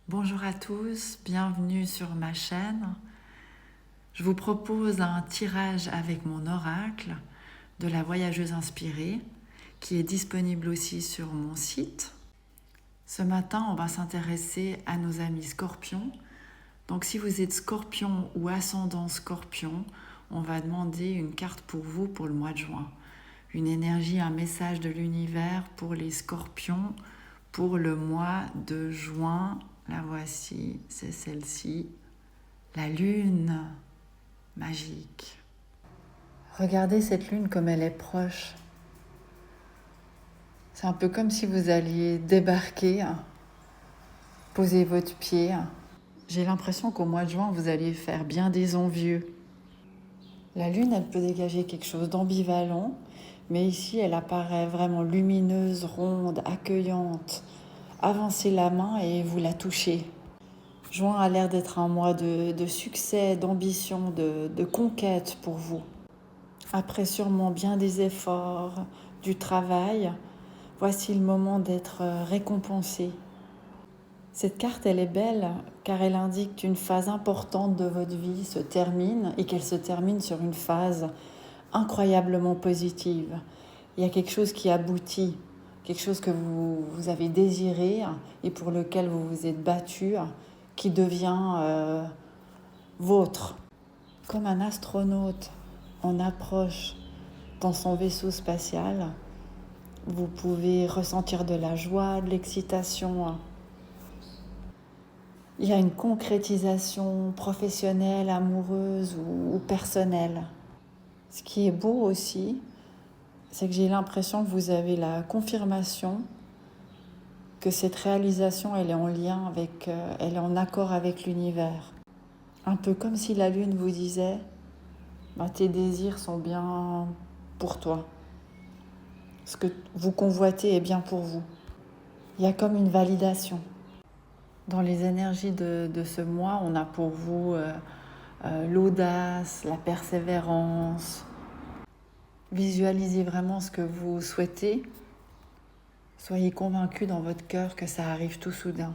Bonjour à tous, bienvenue sur ma chaîne. Je vous propose un tirage avec mon oracle de la voyageuse inspirée qui est disponible aussi sur mon site. Ce matin, on va s'intéresser à nos amis scorpions. Donc si vous êtes scorpion ou ascendant scorpion, on va demander une carte pour vous pour le mois de juin. Une énergie, un message de l'univers pour les scorpions pour le mois de juin. La voici, c'est celle-ci, la lune magique. Regardez cette lune comme elle est proche. C'est un peu comme si vous alliez débarquer, poser votre pied. J'ai l'impression qu'au mois de juin, vous alliez faire bien des envieux. La lune, elle peut dégager quelque chose d'ambivalent, mais ici, elle apparaît vraiment lumineuse, ronde, accueillante. Avancez la main et vous la touchez. Juin a l'air d'être un mois de succès, d'ambition, de conquête pour vous. Après sûrement bien des efforts, du travail, voici le moment d'être récompensé. Cette carte, elle est belle car elle indique qu'une phase importante de votre vie se termine et qu'elle se termine sur une phase incroyablement positive. Il y a quelque chose qui aboutit, quelque chose que vous avez désiré et pour lequel vous vous êtes battu, qui devient vôtre. Comme un astronaute en approche dans son vaisseau spatial, vous pouvez ressentir de la joie, de l'excitation. Il y a une concrétisation professionnelle, amoureuse ou personnelle. Ce qui est beau aussi, c'est que j'ai l'impression que vous avez la confirmation que cette réalisation, elle est en lien avec, elle est en accord avec l'univers. Un peu comme si la lune vous disait, tes désirs sont bien pour toi. Ce que vous convoitez est bien pour vous. Il y a comme une validation. Dans les énergies de ce mois, on a pour vous l'audace, la persévérance. Visualisez vraiment ce que vous souhaitez. Soyez convaincus dans votre cœur que ça arrive tout soudain.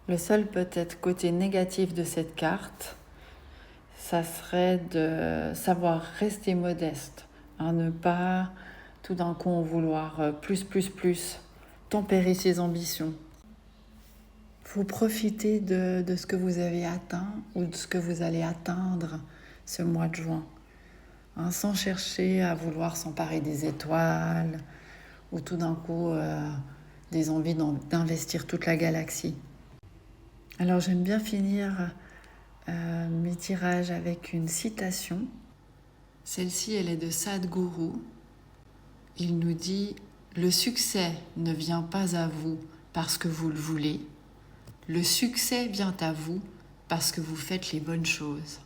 Le seul peut-être côté négatif de cette carte, ça serait de savoir rester modeste, ne pas tout d'un coup en vouloir plus, tempérer ses ambitions. Il faut profiter de ce que vous avez atteint ou de ce que vous allez atteindre ce mois de juin, sans chercher à vouloir s'emparer des étoiles ou tout d'un coup des envies d'investir toute la galaxie. Alors j'aime bien finir mes tirages avec une citation. Celle-ci, elle est de Sadhguru. Il nous dit « Le succès ne vient pas à vous parce que vous le voulez. Le succès vient à vous parce que vous faites les bonnes choses. »